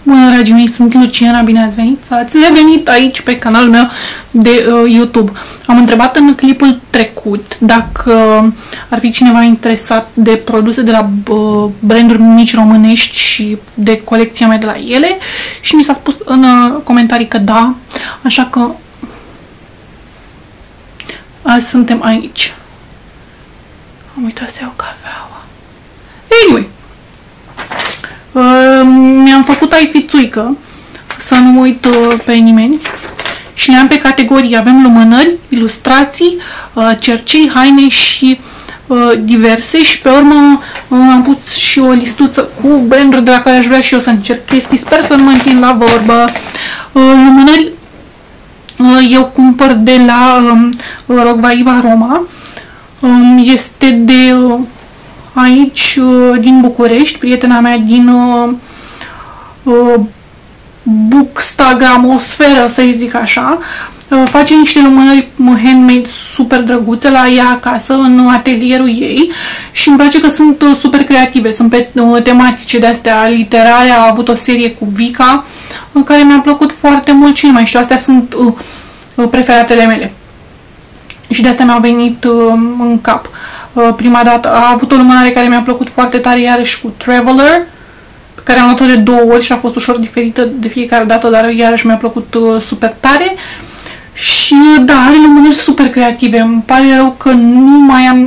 Bună, dragii mei, sunt Luciana, bine ați venit! Ați revenit aici pe canalul meu de YouTube. Am întrebat în clipul trecut dacă ar fi cineva interesat de produse de la branduri mici românești și de colecția mea de la ele și mi s-a spus în comentarii că da, așa că azi suntem aici. Am uitat să iau cafeaua. Anyway, mi-am făcut aifițuică să nu mă uit pe nimeni și le-am pe categorii. Avem lumânări, ilustrații, cercei, haine și diverse și pe urmă am pus și o listuță cu branduri de la care aș vrea și eu să încerc chestii. Sper să nu mă întind la vorbă. Lumânări eu cumpăr de la Rogvaiva Roma. Este de aici, din București, prietena mea din Bookstagramosferă, să-i zic așa. Face niște lumânări handmade super drăguțe la ea acasă, în atelierul ei, și îmi place că sunt super creative, sunt pe tematice de-astea literare. A avut o serie cu Vica, în care mi-a plăcut foarte mult și nu mai știu, astea sunt preferatele mele. Și de-astea mi-au venit în cap. Prima dată a avut o lumânare care mi-a plăcut foarte tare, iarăși cu Traveler, pe care am luat-o de 2 ori și a fost ușor diferită de fiecare dată, dar iarăși mi-a plăcut super tare. Și da, are lumânări super creative. Îmi pare rău că nu mai am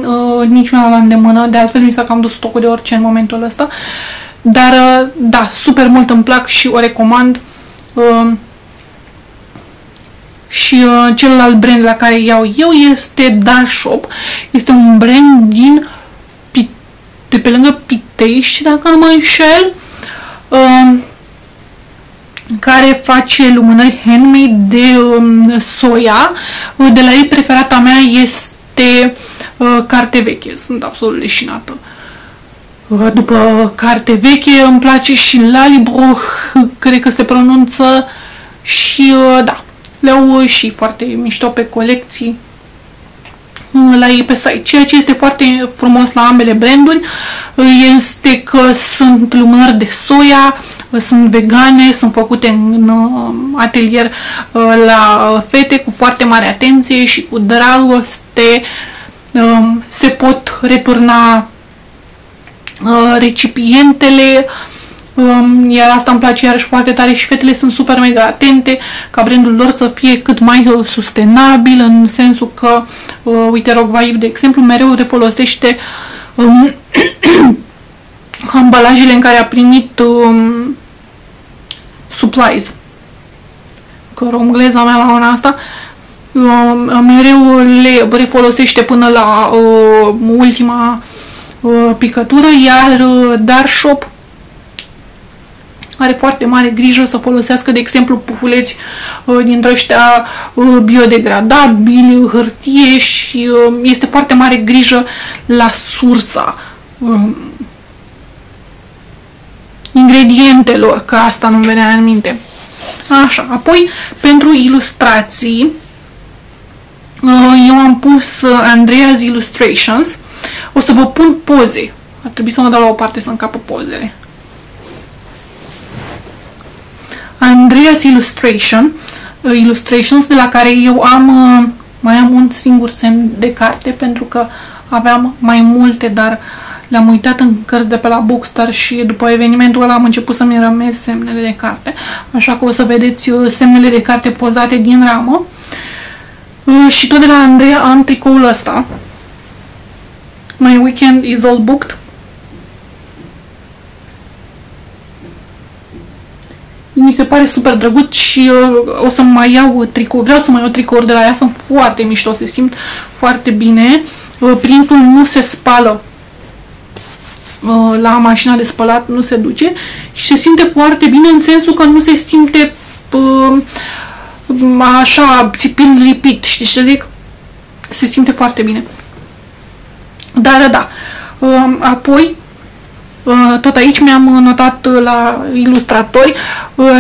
niciuna la îndemână, de altfel mi s-a cam dus stocul de orice în momentul ăsta. Dar da, super mult îmi plac și o recomand. Și celălalt brand la care iau eu este Darshop. Este un brand de pe lângă Pitești, dacă nu mă înșel, care face lumânări handmade de soia. De la ei preferata mea este Carte Veche. Sunt absolut leșinată după Carte Veche. Îmi place și Lalibro, cred că se pronunță, și da, le-au și foarte mișto pe colecții la ei pe site. Ceea ce este foarte frumos la ambele branduri este că sunt lumânări de soia, sunt vegane, sunt făcute în atelier la fete cu foarte mare atenție și cu dragoste. Se pot returna recipientele, iar asta îmi place iarăși foarte tare, și fetele sunt super mega atente ca brandul lor să fie cât mai sustenabil, în sensul că, uite, Rogvaiv, de exemplu, mereu refolosește ambalajele în care a primit supplies. Că romgleza mea la ora asta mereu le refolosește până la ultima picătură, iar Darshop are foarte mare grijă să folosească, de exemplu, pufuleți dintre ăștia biodegradabili, hârtie, și este foarte mare grijă la sursa ingredientelor, că asta nu-mi venea în minte. Așa, apoi, pentru ilustrații, eu am pus Andrea's Illustrations. O să vă pun poze. Ar trebui să mă dau la o parte să încapă pozele. Andrea's Illustrations, de la care eu mai am un singur semn de carte, pentru că aveam mai multe, dar le-am uitat în cărți de pe la Bookstore și după evenimentul ăla am început să-mi rămez semnele de carte, așa că o să vedeți semnele de carte pozate din ramă. Și tot de la Andrea am tricoul ăsta, My Weekend is All Booked. Mi se pare super drăguț și o să mai iau tricou. Vreau să mai iau tricouri de la ea, sunt foarte mișto, se simt foarte bine. Printul nu se spală la mașina de spălat, nu se duce și se simte foarte bine, în sensul că nu se simte așa țipin lipit, știi ce zic? Se simte foarte bine. Dar da, apoi tot aici mi-am notat la ilustratori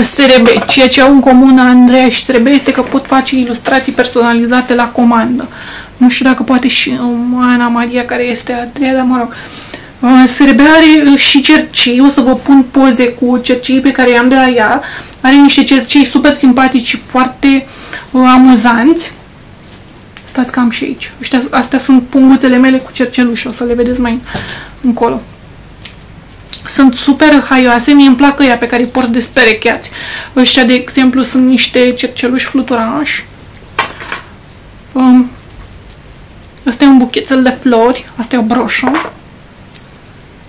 SRB. Ceea ce au în comun Andreea și SRB este că pot face ilustrații personalizate la comandă. Nu știu dacă poate și Ana Maria, care este a treia, dar mă rog. SRB are și cercei, o să vă pun poze cu cercei pe care i-am de la ea. Are niște cercei super simpatici și foarte amuzanți. Stați că am și aici. Astea sunt punguțele mele cu cerceluși, o să le vedeți mai încolo. Sunt super haioase, mie îmi plac ăia pe care îi port desperecheați. Ăștia, de exemplu, sunt niște cerceluși fluturași. Asta e un buchețel de flori, asta e o broșă.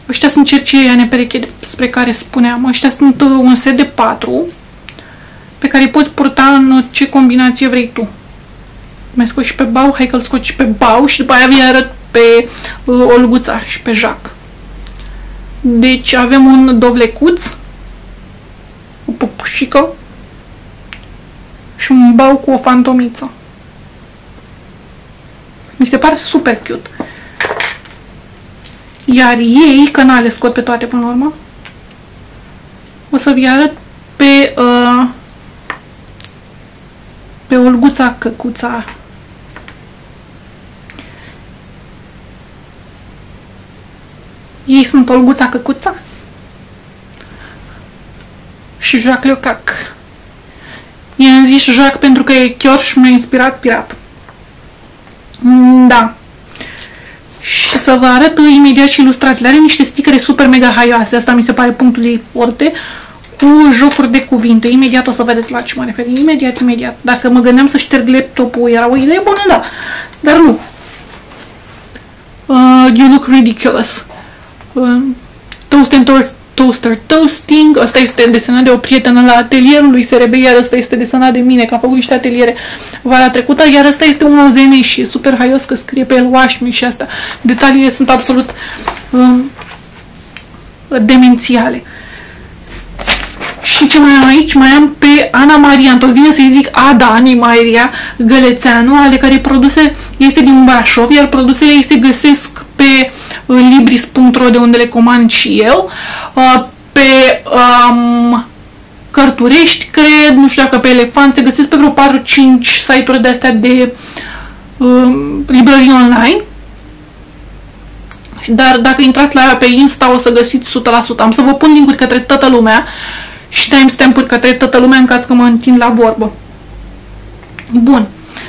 Ăștia sunt cercii aia nepereche despre care spuneam. Ăștia sunt un set de 4 pe care îi poți purta în ce combinație vrei tu. Mai scoți și pe bau, hai că-l scoți și pe bau și după aia vi arăt pe olguța și pe jac. Deci avem un dovlecuț, o păpușică și un bau cu o fantomiță. Mi se pare super cute. Iar ei, că n-le scot pe toate până la urmă, o să vi arăt pe olguța căcuța. Ei sunt olguța căcuța și Jacques Lecoq. I-am zis Jacques pentru că e chior și mi-a inspirat pirat. Da. Și să vă arăt imediat și ilustrațiile. Are niște sticăre super mega haioase. Asta mi se pare punctul ei forte. Cu jocuri de cuvinte. Imediat o să vedeți la ce mă refer. Imediat. Dacă mă gândeam să șterg laptopul, era o idee bună, da. Dar nu. You look ridiculous. Toast and toaster toasting. Asta este desenat de o prietenă la atelierul lui SRB, iar asta este desenat de mine, că a făcut niște ateliere vara trecută, iar asta este un ozene și e super haios că scrie pe el wash me și asta. Detaliile sunt absolut demențiale. Și ce mai am aici? Mai am pe Ana Maria, îmi vine să-i zic Ada Ani Maria Gălețeanu, ale care produse este din Brașov, iar produsele ei se găsesc pe libris.ro, de unde le comand și eu, pe Cărturești, cred, nu știu dacă pe Elefant, se găsesc pe vreo 4-5 site-uri de-astea de librării online. Dar dacă intrați la ea pe Insta o să găsiți 100%. Am să vă pun link-uri către toată lumea și timestamp-uri către toată lumea în caz că mă întind la vorbă. Bun.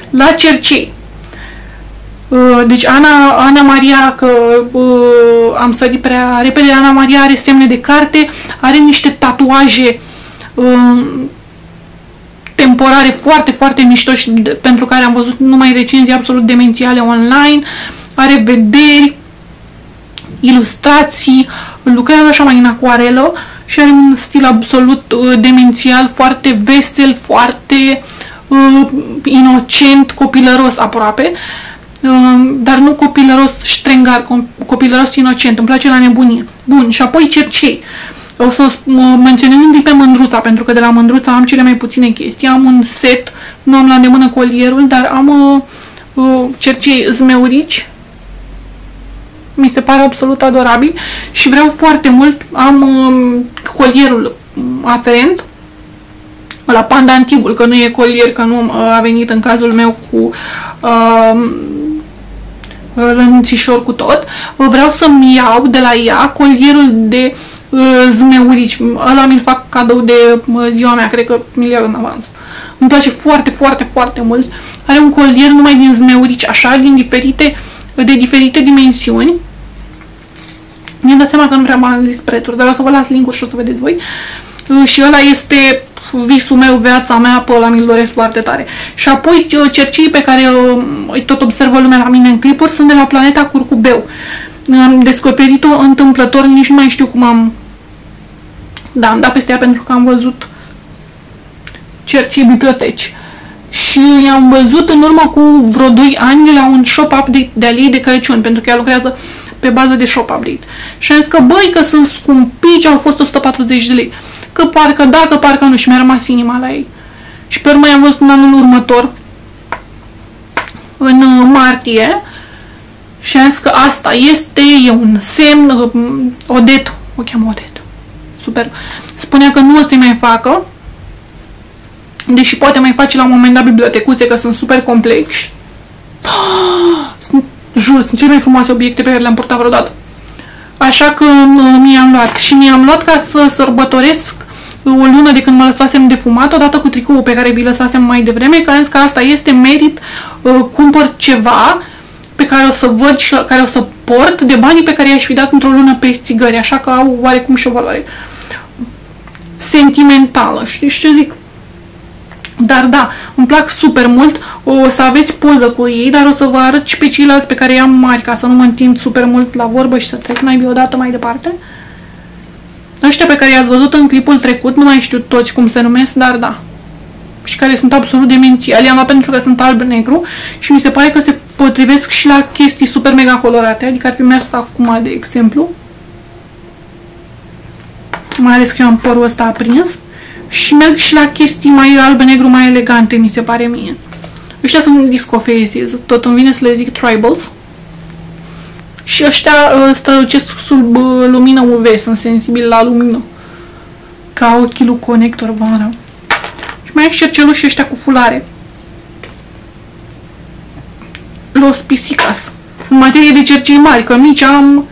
La cercei. Deci Ana Maria, că am sărit prea repede, Ana Maria are semne de carte, are niște tatuaje temporare foarte, foarte mișto și pentru care am văzut numai recenzii absolut demențiale online, are vederi, ilustrații, lucrează așa mai în acuarelă și are un stil absolut demențial, foarte vesel, foarte inocent, copilăros aproape, dar nu copilăros ștrengar, copilăros inocent, îmi place la nebunie. Bun, și apoi cercei. O să menționez întâi pe Mândruța, pentru că de la Mândruța am cele mai puține chestii. Am un set, nu am la îndemână colierul, dar am cercei zmeurici. Mi se pare absolut adorabil și vreau foarte mult. Am colierul aferent, la Panda Antigul, că nu e colier, că nu a venit în cazul meu cu lănțișor cu tot. Vreau să-mi iau de la ea colierul de zmeurici. Ăla mi-l fac cadou de ziua mea, cred că mi-l iau în avans. Îmi place foarte, foarte, foarte mult. Are un colier numai din zmeurici, așa, de diferite dimensiuni. Mi-am dat seama că nu prea m-am zis prețuri, dar o să vă las link-uri și o să vedeți voi. Și ăla este visul meu, viața mea, pe ăla mi-l doresc foarte tare. Și apoi cercei pe care tot observă lumea la mine în clipuri sunt de la Planeta Curcubeu. Am descoperit-o întâmplător, nici nu mai știu cum am... Da, am dat peste ea pentru că am văzut cercei biblioteci. Și i-am văzut în urmă cu vreo 2 ani de la un shop update de-al ei de Crăciun, pentru că ea lucrează pe bază de shop update. Și am zis că, băi, că sunt scumpici, au fost 140 de lei. Că parcă da, că parcă nu, și mi-a rămas inima la ei. Și pe urmă i-am văzut în anul următor, în martie, și am zis că asta este, e un semn, Odet, o cheamă Odet, super, spunea că nu o să-i mai facă, deși poate mai face la un moment dat bibliotecuțe, că sunt super complexi. Jur, sunt cele mai frumoase obiecte pe care le-am purtat vreodată. Așa că mi-am luat. Și mi-am luat ca să sărbătoresc o lună de când mă lăsasem de fumat, odată cu tricoul pe care vi lăsasem mai devreme, că am zis că asta este, merit, cumpăr ceva pe care o să văd și care o să port de banii pe care i-aș fi dat într-o lună pe țigări, așa că au oarecum și o valoare sentimentală, știți ce zic? Dar da, îmi plac super mult, o să aveți poză cu ei, dar o să vă arăt și pe ceilalți pe care i-am mari, ca să nu mă întind super mult la vorbă și să trec naibii odată mai departe. Ăștia pe care i-ați văzut în clipul trecut, nu mai știu toți cum se numesc, dar da. Și care sunt absolut demențiali. I-am luat pentru că sunt alb-negru și mi se pare că se potrivesc și la chestii super mega colorate, adică ar fi mers acum, de exemplu. Mai ales că eu am părul ăsta aprins. Și merg și la chestii mai alb-negru, mai elegante, mi se pare mie. Ăștia sunt disco faces, tot îmi vine să le zic tribals. Și ăștia strălucesc sub lumină UV, sunt sensibili la lumină. Ca ochii lui Conector, vă arăt. Și mai am șercelușii ăștia cu fulare. Los Pisicas. În materie de cercei mari, că mici am...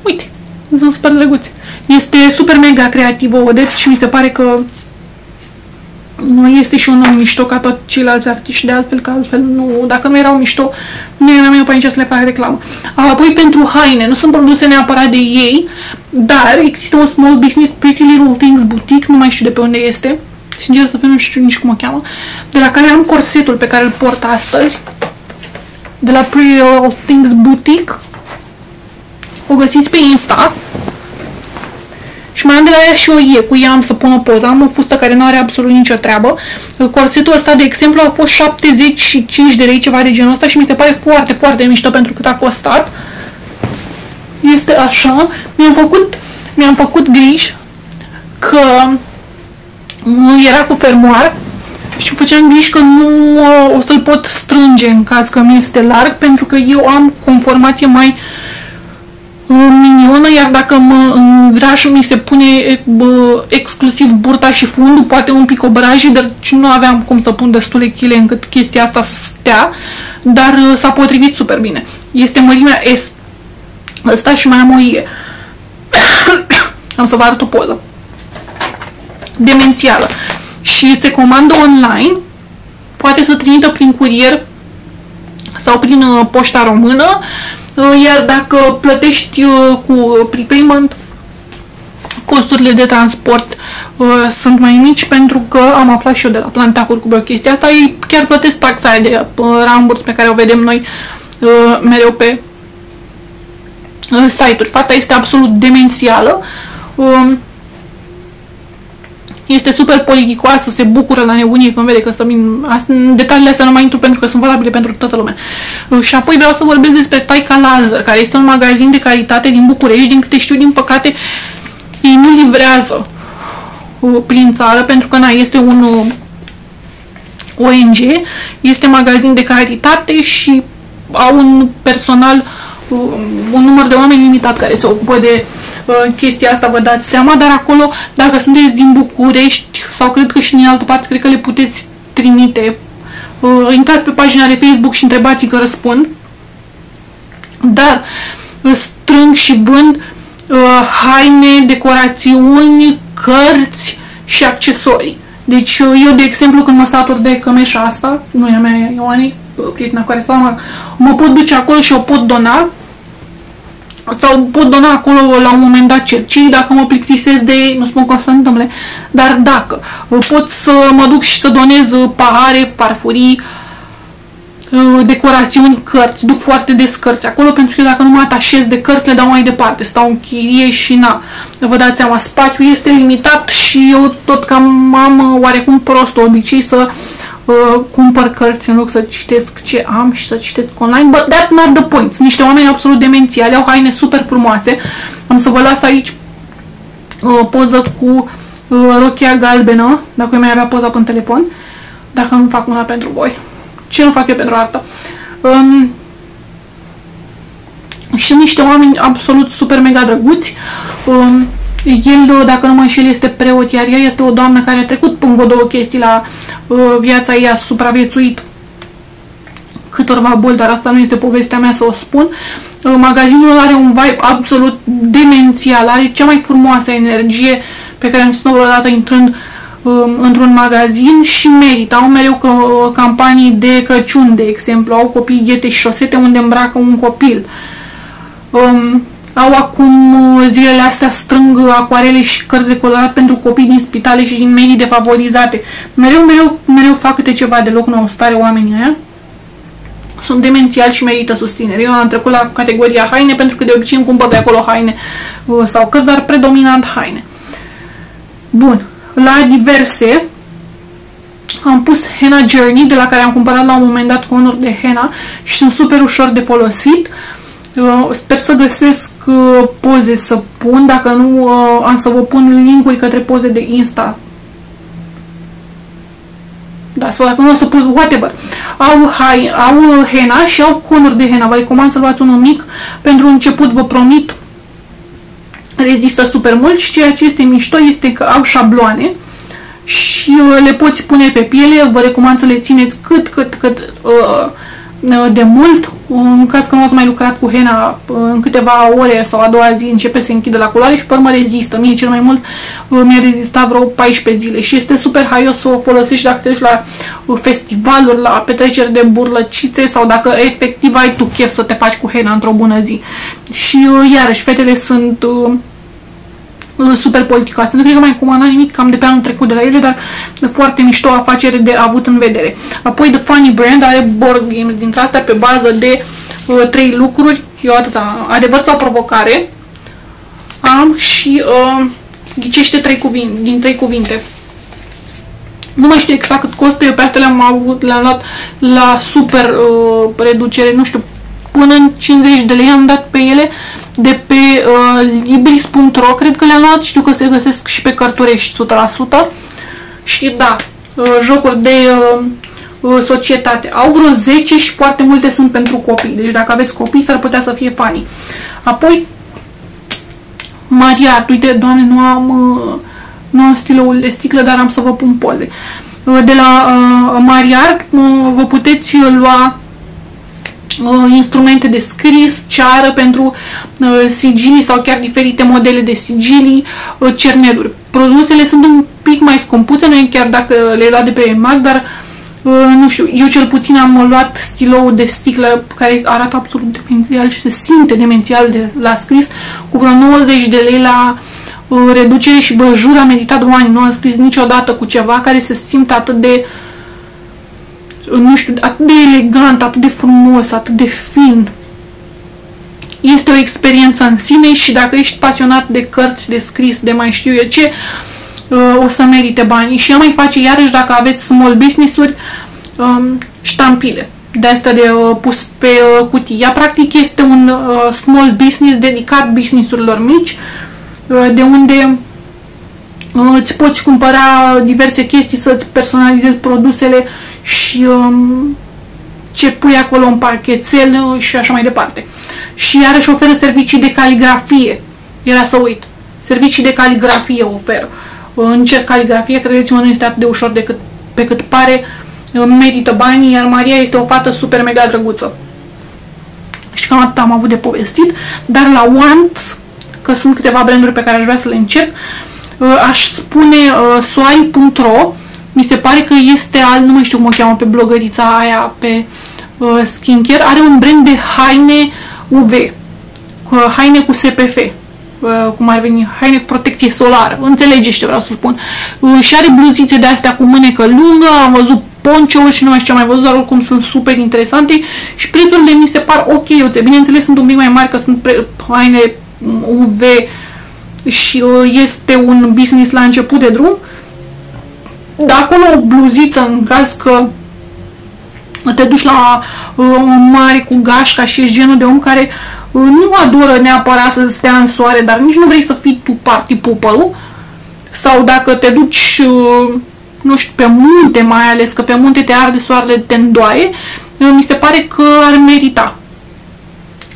Uite, sunt super drăguți. Este super mega creativă Odette și mi se pare că este și un om mișto ca toți ceilalți artiști, de altfel, că altfel nu, dacă nu erau mișto, nu eram eu pe aici să le fac reclamă. Apoi pentru haine, nu sunt produse neapărat de ei, dar există un small business, Pretty Little Things Boutique, nu mai știu de pe unde este, sincer să fiu, nu știu nici cum o cheamă, de la care am corsetul pe care îl port astăzi, de la Pretty Little Things Boutique, o găsiți pe Insta. Și mai am de la ea și o ie, cu ea am să pun o poză. Am o fustă care nu are absolut nicio treabă. Corsetul ăsta, de exemplu, a fost 75 de lei, ceva de genul ăsta, și mi se pare foarte, foarte mișto pentru cât a costat. Este așa. Mi-am făcut griji că era cu fermoar și făceam griji că nu o să-l pot strânge în caz că mi este larg, pentru că eu am conformație mai minionă, iar dacă mă îngraș mi se pune exclusiv burta și fundul, poate un pic obrajii, dar nu aveam cum să pun destule chile încât chestia asta să stea, dar s-a potrivit super bine. Este mărimea S. Ăsta și mai am o ie. Am să vă arăt o poză. Demențială. Și se comandă online, poate să trimită prin curier sau prin poșta română. Iar dacă plătești cu prepayment, costurile de transport sunt mai mici, pentru că am aflat și eu de la Plantacuri cu chestia asta, ei chiar plătesc taxa aia de ramburs pe care o vedem noi mereu pe site-uri. Fata este absolut demențială. Este super politicoasă, se bucură la nebunie când vede că în detaliile astea nu mai intru pentru că sunt valabile pentru toată lumea. Și apoi vreau să vorbesc despre Taica Laser, care este un magazin de calitate din București. Din câte știu, din păcate, ei nu livrează prin țară, pentru că este un ONG, este magazin de calitate și au un personal, un număr de oameni limitat care se ocupă de chestia asta, vă dați seama, dar acolo, dacă sunteți din București sau cred că și din altă parte, cred că le puteți trimite. Intrați pe pagina de Facebook și întrebați că răspund. Dar strâng și vând haine, decorațiuni, cărți și accesorii. Deci eu, de exemplu, când mă satur de cămeșa asta, nu e a mea, Ioani, prietena care mă pot duce acolo și o pot dona. Sau pot dona acolo la un moment dat cercii, dacă mă plictisesc de ei, nu spun că o să se întâmple, dar dacă pot să mă duc și să donez pahare, farfurii, decorațiuni, cărți, duc foarte des cărți acolo, pentru că dacă nu mă atașez de cărți, le dau mai departe, stau în chirie și na, vă dați seama, spațiul este limitat și eu tot cam am oarecum prost obicei să cumpăr cărți în loc să citesc ce am și să citesc online, but that's not the point. Sunt niște oameni absolut demențiali, au haine super frumoase. Am să vă las aici o poză cu rochia galbenă, dacă eu mai avea poza pe telefon, dacă nu fac una pentru voi. Ce nu fac eu pentru artă? Și niște oameni absolut super mega drăguți. El, dacă nu mă înșel, este preot, iar ea este o doamnă care a trecut în vreo două chestii la viața ei, a supraviețuit câtorva boli, dar asta nu este povestea mea să o spun. Magazinul are un vibe absolut demențial, are cea mai frumoasă energie pe care am simțit-o vreodată intrând într-un magazin și merită. Au mereu campanii de Crăciun, de exemplu, au copii ghete și șosete unde îmbracă un copil. Au acum zilele astea strâng acoarele și cărți de colorat pentru copii din spitale și din medii defavorizate. Mereu fac câte ceva de loc în o stare oamenii aia. Sunt demențiali și merită susținere. Eu am trecut la categoria haine pentru că de obicei îmi cumpăr de acolo haine sau cărți, dar predominant haine. Bun. La diverse am pus Henna Journey, de la care am cumpărat la un moment dat conuri de henna și sunt super ușor de folosit. Sper să găsesc poze să pun, dacă nu am să vă pun link-uri către poze de Insta. Da, sau dacă nu o să pun, whatever. Au henna și au conuri de henna. Vă recomand să luați unul mic. Pentru început vă promit rezistă super mult și ceea ce este mișto este că au șabloane și le poți pune pe piele. Vă recomand să le țineți cât de mult, în caz că nu ați mai lucrat cu henna în câteva ore sau a doua zi începe să închide la culoare și pe urmă rezistă. Mie cel mai mult mi-a rezistat vreo 14 zile și este super haios să o folosești dacă te duci la festivaluri, la petreceri de burlăcițe sau dacă efectiv ai tu chef să te faci cu henna într-o bună zi. Și iarăși, fetele sunt super politicoase. Nu cred că mai comandam nimic cam de pe anul trecut de la ele, dar foarte mișto afacere de avut în vedere. Apoi The Funny Brand are board games dintre astea pe bază de 3 lucruri. Eu atâta, adevăr sau provocare. Am și ghicește 3 cuvinte. Nu mai știu exact cât costă, eu pe astea le-am luat la super reducere, nu știu, până în 50 de lei am dat pe ele de pe libris.ro, cred că le-am luat, știu că se găsesc și pe Cărturești 100%. Și da, jocuri de societate. Au vreo 10 și foarte multe sunt pentru copii, deci dacă aveți copii s-ar putea să fie funny. Apoi Maria, uite, doamne, nu am stiloul de sticlă, dar am să vă pun poze. De la Mariar vă puteți lua instrumente de scris, ceară pentru sigilii sau chiar diferite modele de sigilii, cerneluri. Produsele sunt un pic mai scumpuțe, nu e chiar dacă le luat de pe EMAG, dar nu știu, eu cel puțin am luat stiloul de sticlă care arată absolut demențial și se simte demențial la scris, cu vreo 90 de lei la reducere și vă jur, am meditat 2 ani, nu am scris niciodată cu ceva care se simte atât de, nu știu, atât de elegant, atât de frumos, atât de fin. Este o experiență în sine și dacă ești pasionat de cărți, de scris, de mai știu eu ce, o să merite banii. Și ea mai face iarăși, dacă aveți small business-uri, ștampile de astea de pus pe cutii. Ea practic este un small business dedicat business-urilor mici, de unde îți poți cumpăra diverse chestii, să-ți personalizezi produsele și ce pui acolo în pachetel și așa mai departe. Și iarăși oferă servicii de caligrafie. Era să uit. Servicii de caligrafie oferă. Încerc caligrafie, credeți-mă, nu este atât de ușor pe cât pare. Merită banii, iar Maria este o fată super mega drăguță. Și cam atât am avut de povestit. Dar la Once, că sunt câteva branduri pe care aș vrea să le încerc, aș spune soari.ro. Mi se pare că este nu mai știu cum o cheamă pe blogărița aia pe skincare. Are un brand de haine UV, haine cu SPF, cum ar veni, haine cu protecție solară. Înțelegeți ce vreau să spun. Și are bluzițe de astea cu mânecă lungă, am văzut ponceuri și nu mai știu ce am mai văzut, dar oricum sunt super interesante și prețurile mi se par ok. Bineînțeles sunt un pic mai mari că sunt haine UV și este un business la început de drum. Dar acolo o bluziță, în caz că te duci la o mare cu gașca și ești genul de om care nu adoră neapărat să stea în soare, dar nici nu vrei să fii tu party pupăl, sau dacă te duci, nu știu, pe munte, mai ales că pe munte te arde soarele, te îndoaie, mi se pare că ar merita.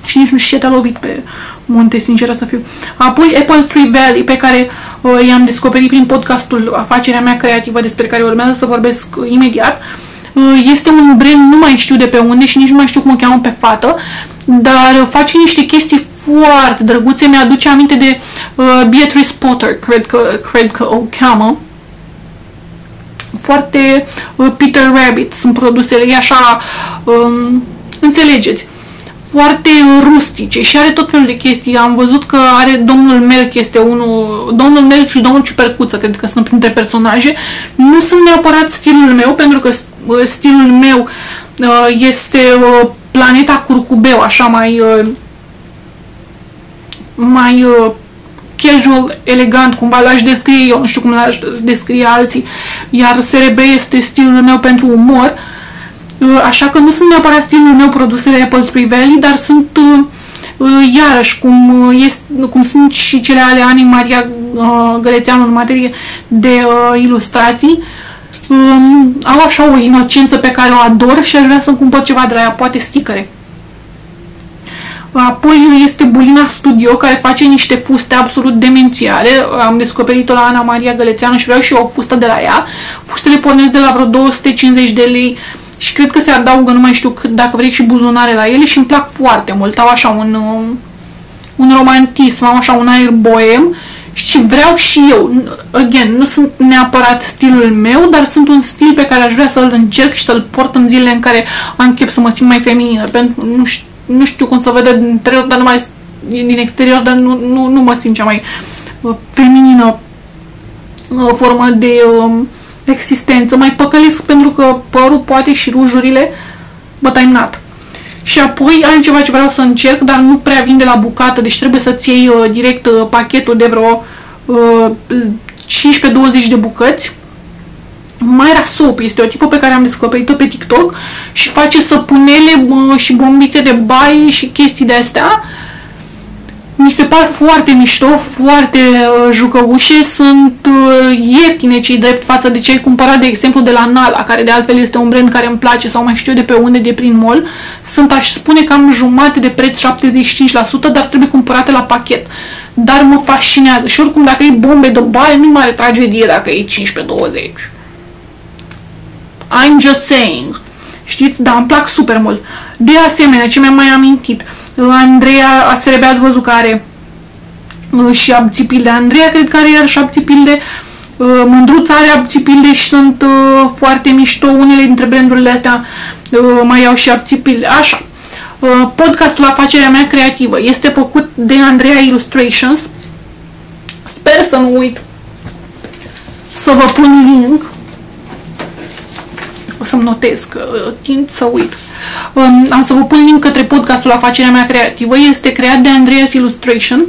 Și nici nu știu ce te-a lovit pe munte, sinceră să fiu. Apoi Apple Tree Valley, pe care i-am descoperit prin podcastul Afacerea mea creativă, despre care urmează să vorbesc imediat. Este un brand, nu mai știu de pe unde și nici nu mai știu cum o cheamă pe fată, dar face niște chestii foarte drăguțe. Mi-aduce aminte de Beatrice Potter, cred că o cheamă. Foarte Peter Rabbit sunt produsele, e așa, înțelegeți, foarte rustice și are tot felul de chestii. Am văzut că are Domnul Melk, este unul, Domnul Melk și Domnul Ciupercuță, cred că sunt printre personaje. Nu sunt neapărat stilul meu, pentru că stilul meu este Planeta Curcubeu, așa mai casual, elegant, cumva l-aș descrie eu, nu știu cum l-aș descrie alții, iar SRB este stilul meu pentru umor, așa că nu sunt neapărat stilul meu produsele Apple Tree Valley, dar sunt iarăși cum sunt și cele ale Ani Maria Gălețeanu în materie de ilustrații. Au așa o inocență pe care o ador și aș vrea să-mi cumpăr ceva de la ea, poate stickere. Apoi este Bulina Studio, care face niște fuste absolut demențiale. Am descoperit-o la Ana Maria Gălețeanu și vreau și eu o fustă de la ea. Fustele pornesc de la vreo 250 de lei și cred că se adaugă, nu mai știu cât, dacă vrei, și buzunare la ele și îmi plac foarte mult. Au așa un romantism, au așa un aer boem și vreau și eu. Again, nu sunt neapărat stilul meu, dar sunt un stil pe care aș vrea să-l încerc și să-l port în zilele în care am chef să mă simt mai feminină. Pentru nu știu cum să vede din interior, dar numai din exterior, dar nu mă simt cea mai feminină formă de existență. Mai păcălesc pentru că părul, poate, și rujurile, but I'm not. Și apoi am ceva ce vreau să încerc, dar nu prea vin de la bucată, deci trebuie să-ți iei direct pachetul de vreo 15-20 de bucăți. Mayra Soap este o tipă pe care am descoperit-o pe TikTok și face săpunele și bombițe de baie și chestii de astea. Mi se par foarte mișto, foarte jucăușe, sunt ieftine, cei drept, față de ce ai cumpărat, de exemplu, de la Nala, care de altfel este un brand care îmi place, sau mai știu de pe unde, de prin mall. Sunt, aș spune, cam jumate de preț, 75%, dar trebuie cumpărate la pachet. Dar mă fascinează și oricum dacă e bombe de baie, nu-i mare tragedie dacă e 15-20. I'm just saying. Știți? Da, îmi plac super mult. De asemenea, ce mi-am mai amintit, Andreea Aserebe, ați văzut că are și abțipilde. Andreea cred că are iar și abțipilde. Mândruța are abțipilde și sunt foarte mișto. Unele dintre brandurile astea mai au și abțipilde. Așa. Podcastul Afacerea Mea Creativă este făcut de Andreea Illustrations. Sper să nu uit să vă pun link. O să-mi notez, că tind să uit. Am să vă pun link către podcastul Afacerea Mea Creativă. Este creat de Andreas Illustration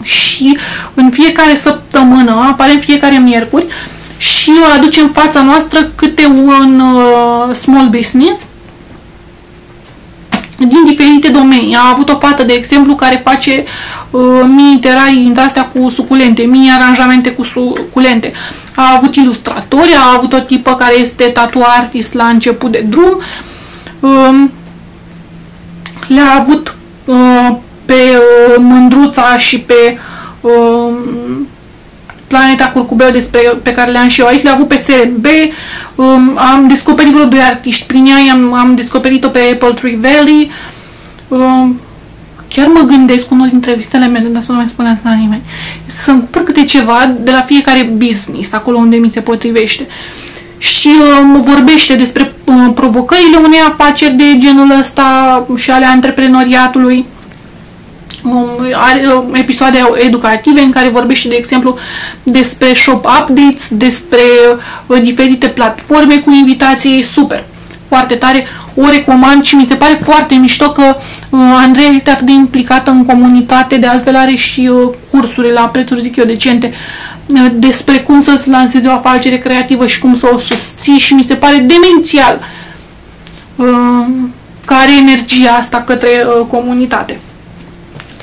și în fiecare săptămână, apare în fiecare miercuri și aduce în fața noastră câte un small business din diferite domenii. A avut o fată, de exemplu, care face mini-terarii dintre astea cu suculente, mini-aranjamente cu suculente. A avut ilustratori, a avut o tipă care este tattoo artist la început de drum. Le-a avut pe Mândruța și pe Planeta Curcubeu, pe care le-am și eu aici, le-a avut pe SRB. Am descoperit vreo 2 artiști prin ea, am descoperit-o pe Apple Tree Valley. Chiar mă gândesc, unul dintre vizitele mele, dar să nu mai spun asta la nimeni, să-mi cumpăr câte ceva de la fiecare business, acolo unde mi se potrivește. Și vorbește despre provocările unei afaceri de genul ăsta și ale antreprenoriatului. Are episoade educative în care vorbește, de exemplu, despre shop updates, despre diferite platforme cu invitații. Super, foarte tare, o recomand și mi se pare foarte mișto că Andreea este atât de implicată în comunitate, de altfel are și cursuri la prețuri, zic eu, decente, despre cum să-ți lansezi o afacere creativă și cum să o susții și mi se pare demențial că are energia asta către comunitate.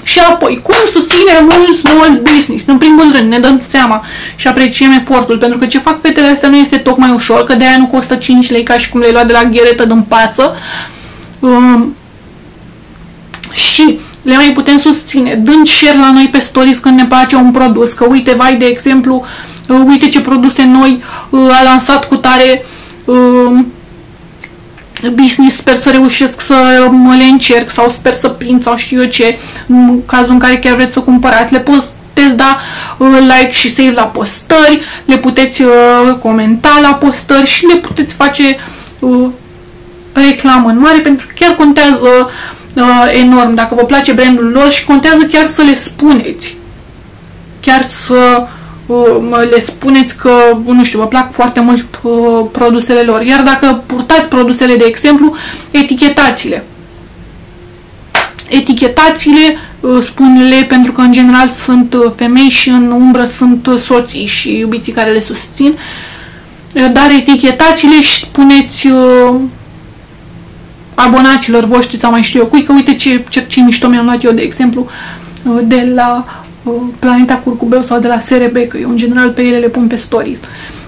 Și apoi, cum susținem un small business? În primul rând, ne dăm seama și apreciem efortul, pentru că ce fac fetele astea nu este tocmai ușor, că de-aia nu costă 5 lei ca și cum le-ai luat de la gheretă din pață. Și le mai putem susține dând share la noi pe stories când ne place un produs, că uite, vai, de exemplu, uite ce produse noi a lansat cu tare business, sper să reușesc să le încerc sau sper să prind sau știu eu ce, în cazul în care chiar vreți să cumpărați, le puteți da like și save la postări, le puteți comenta la postări și le puteți face reclamă în mare, pentru că chiar contează enorm dacă vă place brandul lor și contează chiar să le spuneți, chiar să le spuneți că, nu știu, vă plac foarte mult produsele lor. Iar dacă purtați produsele, de exemplu, etichetați-le. Etichetați-le, spun-le, pentru că în general sunt femei și în umbră sunt soții și iubiții care le susțin, dar etichetați-le și spuneți abonaților voștri sau mai știu eu cui, că uite ce mișto mi-am luat eu, de exemplu, de la Planeta Curcubeu sau de la SRB, că eu în general pe ele le pun pe stories.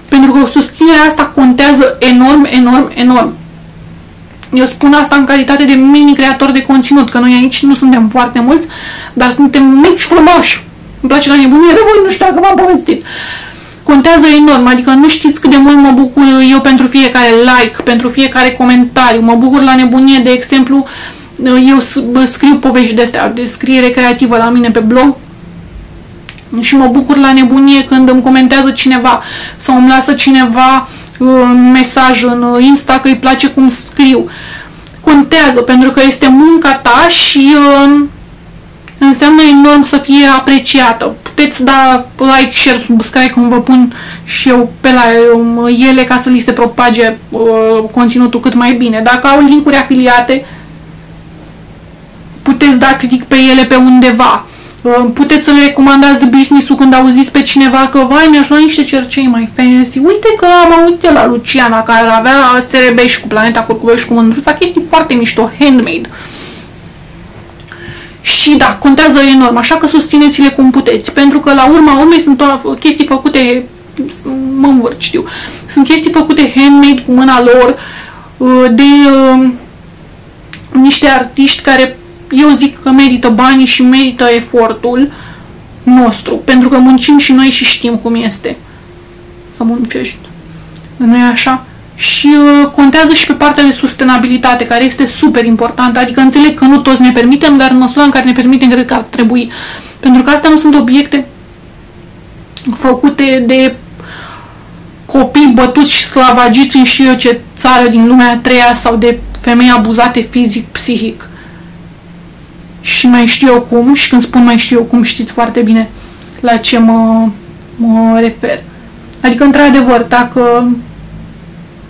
Pentru că susținerea asta contează enorm, enorm, enorm. Eu spun asta în calitate de mini-creator de conținut, că noi aici nu suntem foarte mulți, dar suntem mici frumoși. Îmi place la nebunie de voi, nu știu dacă v-am povestit. Contează enorm, adică nu știți cât de mult mă bucur eu pentru fiecare like, pentru fiecare comentariu. Mă bucur la nebunie, de exemplu, eu scriu povești de astea, de scriere creativă la mine pe blog, și mă bucur la nebunie când îmi comentează cineva sau îmi lasă cineva mesaj în Insta că îi place cum scriu. Contează, pentru că este munca ta și înseamnă enorm să fie apreciată. Puteți da like, share, subscribe, cum vă pun și eu pe la ele, ca să li se propage conținutul cât mai bine. Dacă au linkuri afiliate, puteți da click pe ele pe undeva. Puteți să le recomandați de business-ul când auziți pe cineva că, vai, mi-aș lua niște cercei mai fancy. Uite că am auzit la Luciana, care avea SRB și cu Planeta Curcubeu și cu Mândruța, chestii foarte mișto, handmade. Și da, contează enorm, așa că susțineți-le cum puteți, pentru că la urma urmei sunt chestii făcute, mă învârt, știu, sunt chestii făcute handmade cu mâna lor, de niște artiști care eu zic că merită banii și merită efortul nostru, pentru că muncim și noi și știm cum este să muncești, nu e așa? Și contează și pe partea de sustenabilitate, care este super importantă, adică înțeleg că nu toți ne permitem, dar în măsura în care ne permitem, cred că ar trebui, pentru că astea nu sunt obiecte făcute de copii bătuți și sclavagiți în știu eu ce țară din lumea a treia sau de femei abuzate fizic, psihic. Și mai știu eu cum, și când spun mai știu eu cum, știți foarte bine la ce mă refer. Adică, într-adevăr,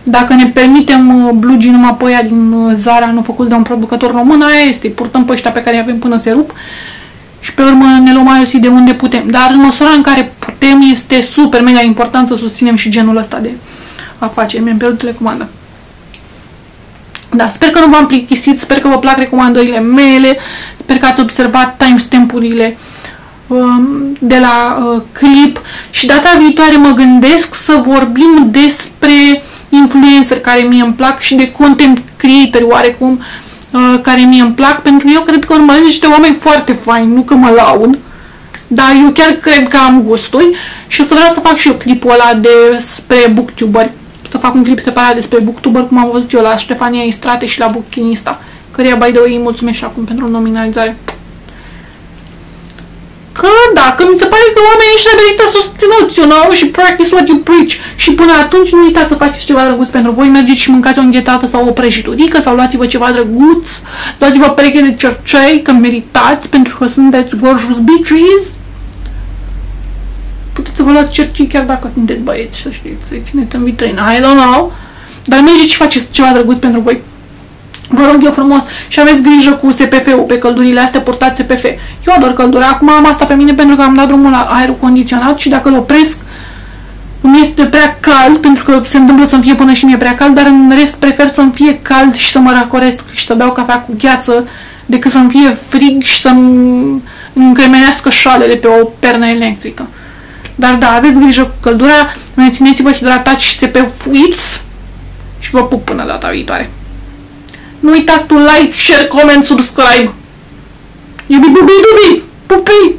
dacă ne permitem blugii numai pe aia din Zara, nu făcuți de un producător român, aia este, purtăm pe ăștia pe care îi avem până se rup și pe urmă ne luăm mai de unde putem. Dar în măsura în care putem, este super mega important să susținem și genul ăsta de afaceri. Mi-am pierdut telecomanda. Da, sper că nu v-am plictisit, sper că vă plac recomandările mele, sper că ați observat timestamp-urile de la clip și data viitoare mă gândesc să vorbim despre influencer care mie îmi plac și de content creator oarecum care mie îmi plac, pentru că eu cred că urmăresc niște oameni foarte faini, nu că mă laud, dar eu chiar cred că am gusturi și o să vreau să fac și eu clipul ăla despre booktuberi, să fac un clip separat despre booktuber, cum am văzut eu la Ștefania Istrate și la Bookchinista, căreia, by the way, îi mulțumesc și acum pentru nominalizare. Că da, că mi se pare că oamenii ăștia merită susținuți, you know, și practice what you preach. Și până atunci nu uitați să faceți ceva drăguț pentru voi, mergeți și mâncați o înghețată sau o prăjiturică sau luați-vă ceva drăguț, luați-vă pereche de cercei, că meritați, pentru că sunteți gorgeous bitches. Puteți să vă luați cercei chiar dacă sunteți băieți, să știți, să-i țineți în vitrină, I don't know. Dar mergeți și faceți ceva drăguț pentru voi. Vă rog eu frumos și aveți grijă cu SPF-ul, pe căldurile astea purtați SPF. Eu ador căldura, acum am asta pe mine pentru că am dat drumul la aerul condiționat și dacă îl opresc îmi este prea cald, pentru că se întâmplă să-mi fie până și mie prea cald, dar în rest prefer să-mi fie cald și să mă răcoresc și să beau cafea cu gheață decât să-mi fie frig și să-mi încremenească șalele pe o pernă electrică. Dar da, aveți grijă cu căldura, mențineți-vă hidratați și SPF-uiți și vă pup până data viitoare. Nu uitați tu like, share, comment, subscribe. Iubi, bubi, dubi, pupii!